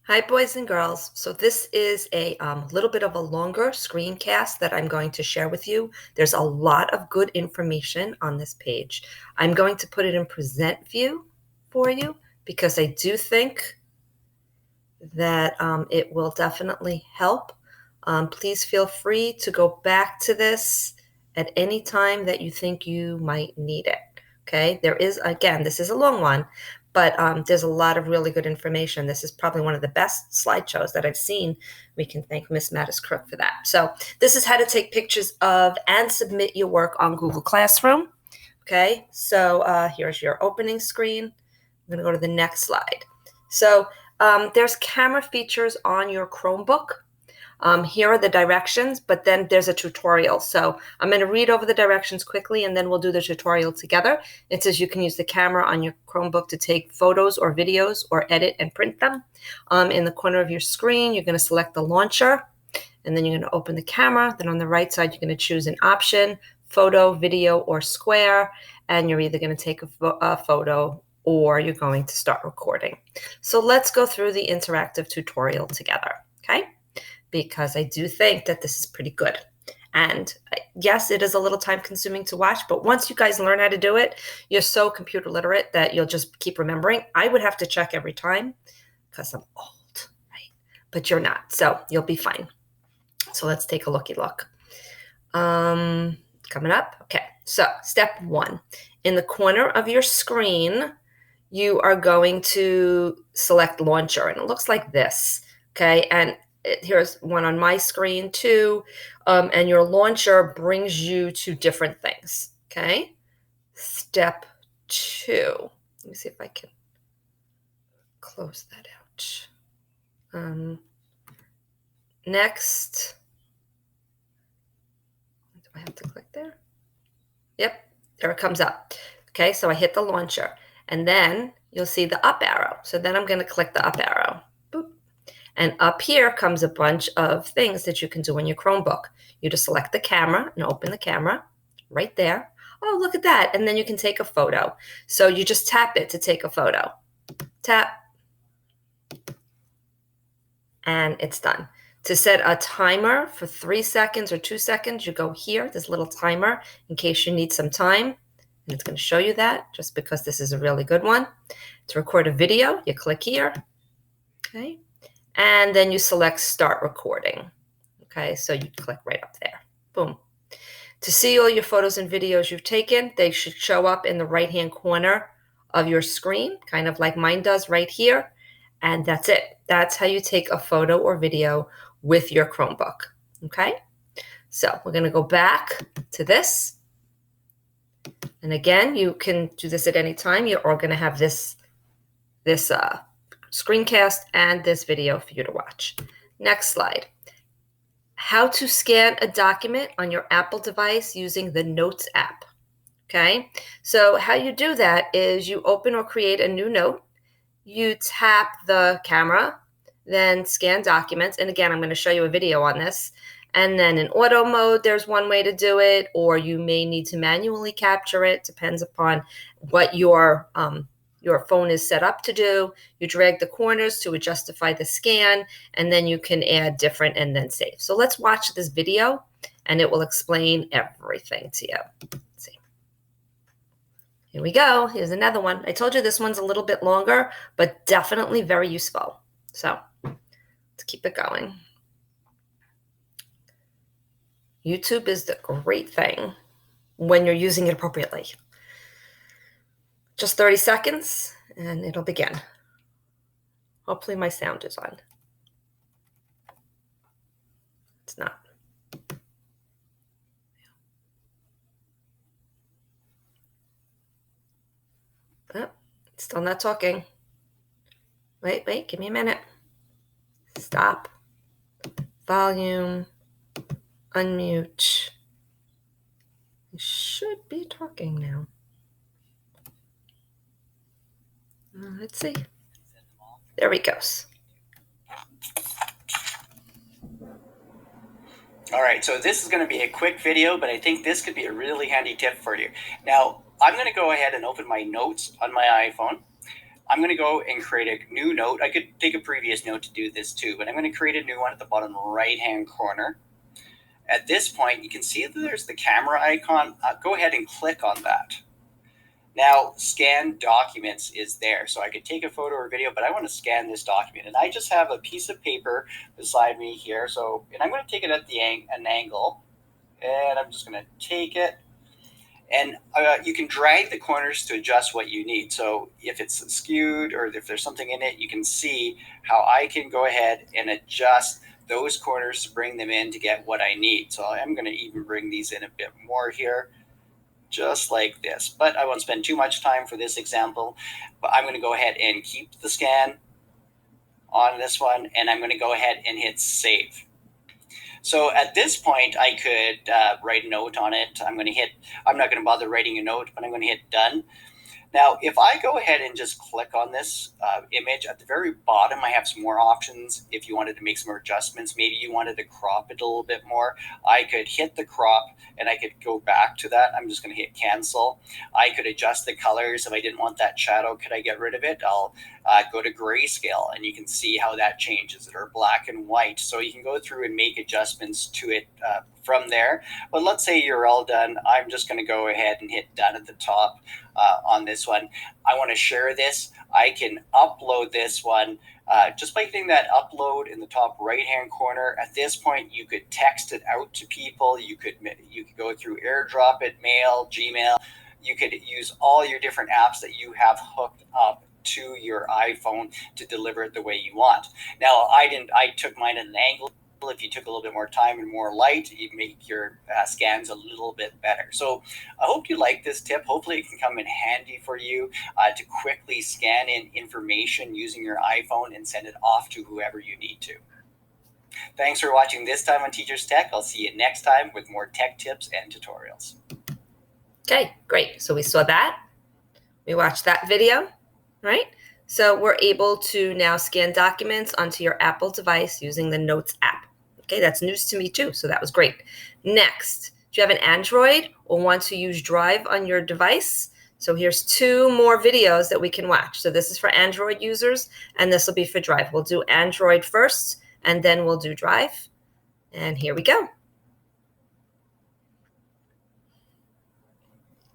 Hi, boys and girls. So this is a little bit of a longer screencast that I'm going to share with you. There's a lot of good information on this page. I'm going to put it in present view for you because I do think that it will definitely help. Please feel free to go back to this at any time that you think you might need it. Okay, there is, again, this is a long one, but there's a lot of really good information. This is probably one of the best slideshows that I've seen. We can thank Miss Mattis Crook for that. So this is how to take pictures of and submit your work on Google Classroom. Okay, so here's your opening screen. I'm going to go to the next slide. So there's camera features on your Chromebook. Here are the directions, but then there's a tutorial. So I'm going to read over the directions quickly, and then we'll do the tutorial together. It says you can use the camera on your Chromebook to take photos or videos or edit and print them. In the corner of your screen, you're going to select the launcher, and then you're going to open the camera. Then on the right side, you're going to choose an option, photo, video, or square, and you're either going to take a photo or you're going to start recording. So let's go through the interactive tutorial together, okay? Because I do think that this is pretty good. And yes, it is a little time consuming to watch, but once you guys learn how to do it, you're so computer literate that you'll just keep remembering. I would have to check every time because I'm old, right? But you're not, so you'll be fine. So let's take a looky look. Coming up. Okay, so step 1. In the corner of your screen, you are going to select launcher, and it looks like this, okay? And here's one on my screen too, and your launcher brings you to different things, okay? Step 2. Let me see if I can close that out. Next, do I have to click there? Yep, there it comes up. Okay, so I hit the launcher, and then you'll see the up arrow. So then I'm going to click the up arrow. Boop. And up here comes a bunch of things that you can do on your Chromebook. You just select the camera and open the camera right there. Oh, look at that. And then you can take a photo. So you just tap it to take a photo. Tap. And it's done. To set a timer for 3 seconds or 2 seconds, you go here, this little timer, in case you need some time. And it's going to show you that just because this is a really good one. To record a video, you click here. Okay. And then you select start recording. Okay. So you click right up there. Boom. To see all your photos and videos you've taken, they should show up in the right-hand corner of your screen, kind of like mine does right here. And that's it. That's how you take a photo or video with your Chromebook. Okay. So we're going to go back to this. And again, you can do this at any time. You're all going to have this screencast and this video for you to watch. Next slide. How to scan a document on your Apple device using the Notes app. Okay. So how you do that is you open or create a new note. You tap the camera, then scan documents. And again, I'm going to show you a video on this. And then in auto mode, there's one way to do it, or you may need to manually capture it. Depends upon what your phone is set up to do. You drag the corners to justify the scan, and then you can add different and then save. So let's watch this video, and it will explain everything to you. Let's see. Here we go. Here's another one. I told you this one's a little bit longer, but definitely very useful. So let's keep it going. YouTube is the great thing when you're using it appropriately. Just 30 seconds and it'll begin. Hopefully my sound is on. It's not. Oh, it's still not talking. Wait, give me a minute. Stop. Volume. Unmute. It should be talking now. Let's see. There he goes. All right, so this is going to be a quick video, but I think this could be a really handy tip for you. Now, I'm going to go ahead and open my notes on my iPhone. I'm going to go and create a new note. I could take a previous note to do this too, but I'm going to create a new one at the bottom right-hand corner. At this point, you can see that there's the camera icon. Go ahead and click on that. Now, scan documents is there. So I could take a photo or video, but I want to scan this document. And I just have a piece of paper beside me here. And I'm going to take it at an angle. And I'm just going to take it. And you can drag the corners to adjust what you need. So if it's skewed or if there's something in it, you can see how I can go ahead and adjust those corners to bring them in to get what I need. So I'm going to even bring these in a bit more here, just like this. But I won't spend too much time for this example. But I'm going to go ahead and keep the scan on this one, and I'm going to go ahead and hit save. So at this point, I could write a note on it. I'm not going to bother writing a note, but I'm going to hit done. Now, if I go ahead and just click on this image, at the very bottom, I have some more options. If you wanted to make some more adjustments, maybe you wanted to crop it a little bit more, I could hit the crop and I could go back to that. I'm just going to hit cancel. I could adjust the colors. If I didn't want that shadow, could I get rid of it? I'll go to grayscale, and you can see how that changes it, or black and white. So you can go through and make adjustments to it from there. But let's say you're all done. I'm just going to go ahead and hit done at the top on this one. I want to share this. I can upload this one just by hitting that upload in the top right-hand corner. At this point, you could text it out to people. You could go through AirDrop it, Mail, Gmail. You could use all your different apps that you have hooked up to your iPhone to deliver it the way you want. Now, I took mine at an angle. If you took a little bit more time and more light, you make your scans a little bit better. So I hope you like this tip. Hopefully it can come in handy for you to quickly scan in information using your iPhone and send it off to whoever you need to. Thanks for watching this time on Teachers Tech. I'll see you next time with more tech tips and tutorials. Okay, great. So we saw that. We watched that video, right? So we're able to now scan documents onto your Apple device using the Notes app. Okay, that's news to me too, so that was great. Next, do you have an Android or want to use Drive on your device? So here's 2 more videos that we can watch. So this is for Android users, and this will be for Drive. We'll do Android first, and then we'll do Drive. And here we go.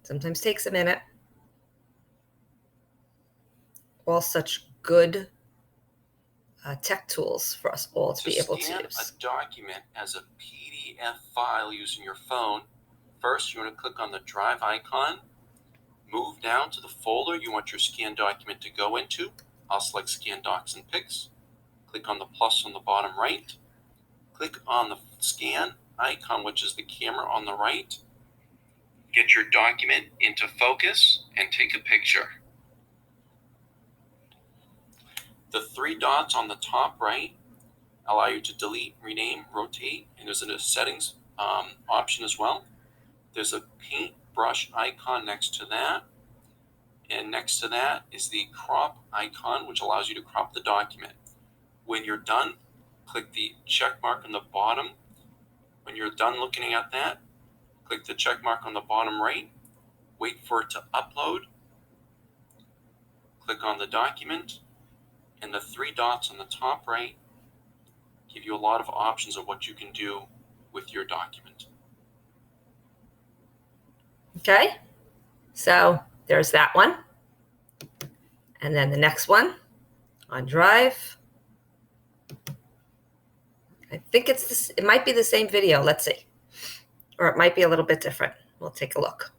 Sometimes takes a minute. All such good tech tools for us all to be able to use. Scan a document as a PDF file using your phone. First, you want to click on the Drive icon. Move down to the folder you want your scanned document to go into. I'll select Scan Docs and Pics. Click on the plus on the bottom right. Click on the scan icon, which is the camera on the right. Get your document into focus and take a picture. The 3 dots on the top right allow you to delete, rename, rotate, and there's a settings option as well. There's a paintbrush icon next to that, and next to that is the crop icon, which allows you to crop the document. When you're done, click the check mark on the bottom. When you're done looking at that, click the check mark on the bottom right, wait for it to upload, click on the document, and the 3 dots on the top right give you a lot of options of what you can do with your document. Okay, so there's that one. And then the next one on Drive. I think it might be the same video. Let's see. Or it might be a little bit different. We'll take a look.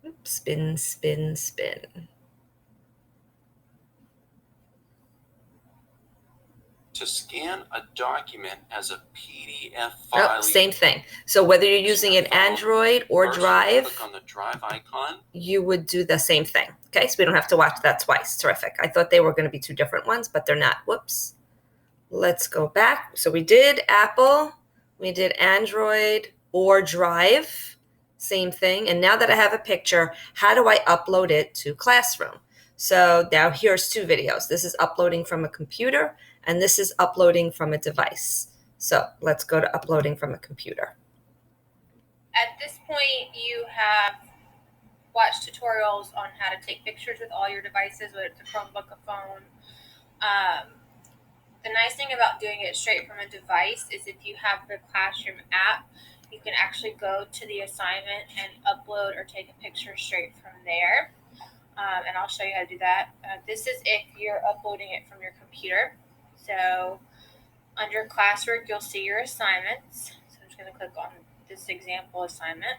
Oops, spin, spin, spin. To scan a document as a PDF file. Oh, same thing. So whether you're using an Android or Drive, click on the Drive icon. You would do the same thing. Okay, so we don't have to watch that twice. Terrific. I thought they were going to be 2 different ones, but they're not. Whoops. Let's go back. So we did Apple, we did Android or Drive, same thing. And now that I have a picture, how do I upload it to Classroom? So now here's 2 videos. This is uploading from a computer, and this is uploading from a device. So let's go to uploading from a computer. At this point, you have watched tutorials on how to take pictures with all your devices, whether it's a Chromebook, a phone. The nice thing about doing it straight from a device is if you have the Classroom app, you can actually go to the assignment and upload or take a picture straight from there. And I'll show you how to do that. This is if you're uploading it from your computer. So under classwork, you'll see your assignments. So I'm just going to click on this example assignment.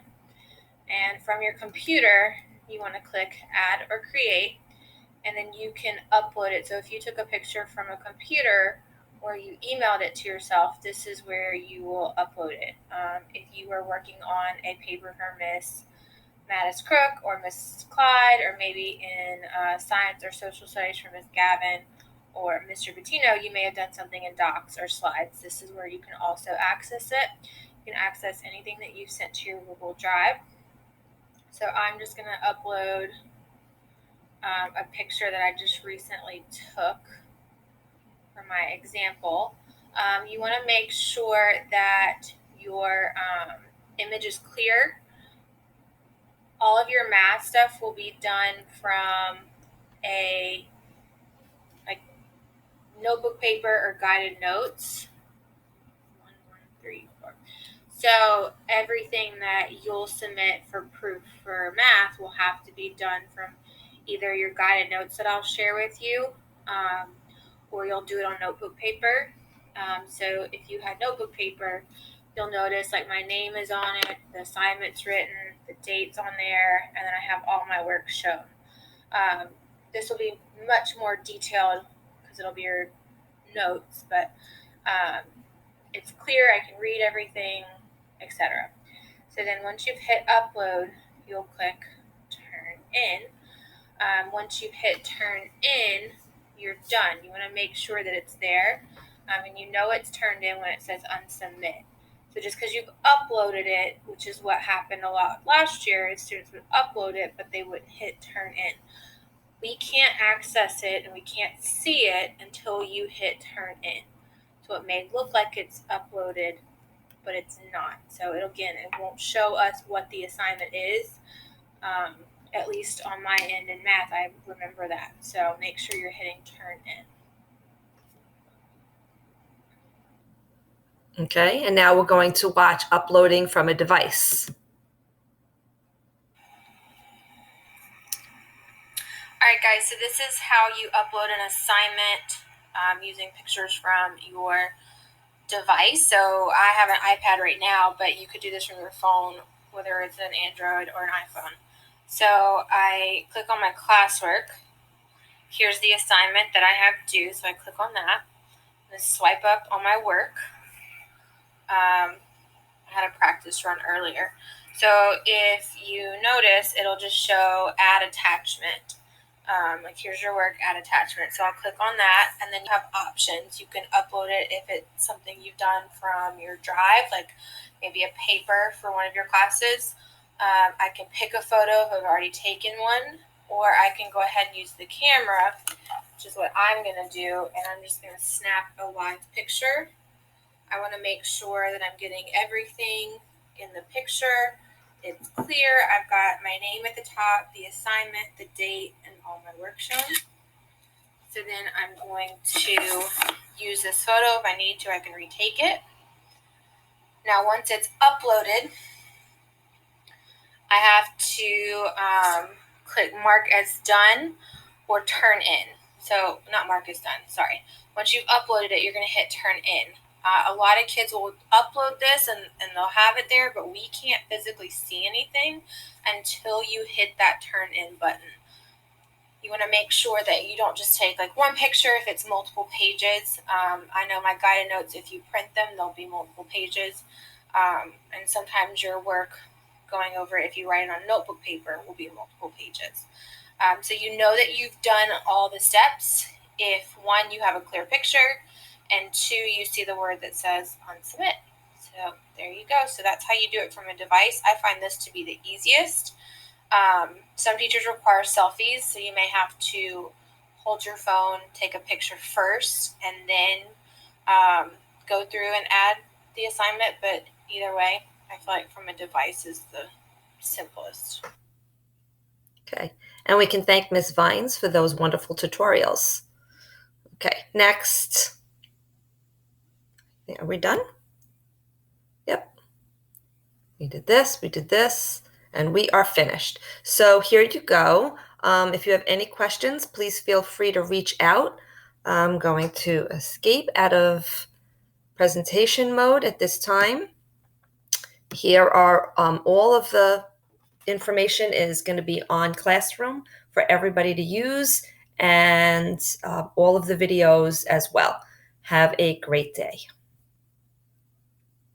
And from your computer, you want to click add or create, and then you can upload it. So if you took a picture from a computer or you emailed it to yourself, this is where you will upload it. If you were working on a paper for Miss Mattis Crook or Miss Clyde, or maybe in science or social studies for Miss Gavin or Mr. Bettino, you may have done something in docs or slides. This is where you can also access it. You can access anything that you've sent to your Google Drive. So I'm just going to upload a picture that I just recently took for my example. You want to make sure that your image is clear. All of your math stuff will be done from a notebook paper or guided notes. 1, 3, 4. So everything that you'll submit for proof for math will have to be done from either your guided notes that I'll share with you, or you'll do it on notebook paper. So if you had notebook paper, you'll notice like my name is on it, the assignment's written, the date's on there, and then I have all my work shown. This will be much more detailed because it'll be your notes, but it's clear, I can read everything, etc. So then once you've hit upload, you'll click turn in. Once you hit turn in, you're done. You want to make sure that it's there, and you know it's turned in when it says unsubmit. So just because you've uploaded it, which is what happened a lot last year, is students would upload it, but they wouldn't hit turn in. We can't access it and we can't see it until you hit turn in. So it may look like it's uploaded, but it's not. So it won't show us what the assignment is. At least on my end in math, I remember that. So make sure you're hitting turn in. Okay, and now we're going to watch uploading from a device. All right, guys, so this is how you upload an assignment using pictures from your device. So I have an iPad right now, but you could do this from your phone, whether it's an Android or an iPhone. So I click on my classwork. Here's the assignment that I have due, so I click on that. I'm going to swipe up on my work. I had a practice run earlier. So if you notice, it'll just show add attachment. Like here's your work, add attachment. So I'll click on that, and then you have options. You can upload it if it's something you've done from your drive, like maybe a paper for one of your classes. I can pick a photo if I've already taken one, or I can go ahead and use the camera, which is what I'm going to do, and I'm just going to snap a live picture. I want to make sure that I'm getting everything in the picture. It's clear. I've got my name at the top, the assignment, the date, and all my work shown. So then I'm going to use this photo. If I need to, I can retake it. Now, once it's uploaded, I have to click mark as done or turn in. So not mark as done, sorry. Once you've uploaded it, you're going to hit turn in. A lot of kids will upload this and they'll have it there, but we can't physically see anything until you hit that turn in button. You want to make sure that you don't just take like one picture if it's multiple pages. I know my guided notes, if you print them, they'll be multiple pages. And sometimes your work going over it, if you write it on notebook paper, will be multiple pages. So you know that you've done all the steps if one, you have a clear picture, and two, you see the word that says unsubmit. So there you go. So that's how you do it from a device. I find this to be the easiest. Some teachers require selfies, so you may have to hold your phone, take a picture first, and then go through and add the assignment, but either way, I feel like from a device is the simplest. Okay, and we can thank Ms. Vines for those wonderful tutorials. Okay, next. Are we done? Yep. We did this, and we are finished. So here you go. If you have any questions, please feel free to reach out. I'm going to escape out of presentation mode at this time. Here are all of the information is going to be on Classroom for everybody to use, and all of the videos as well. Have a great day.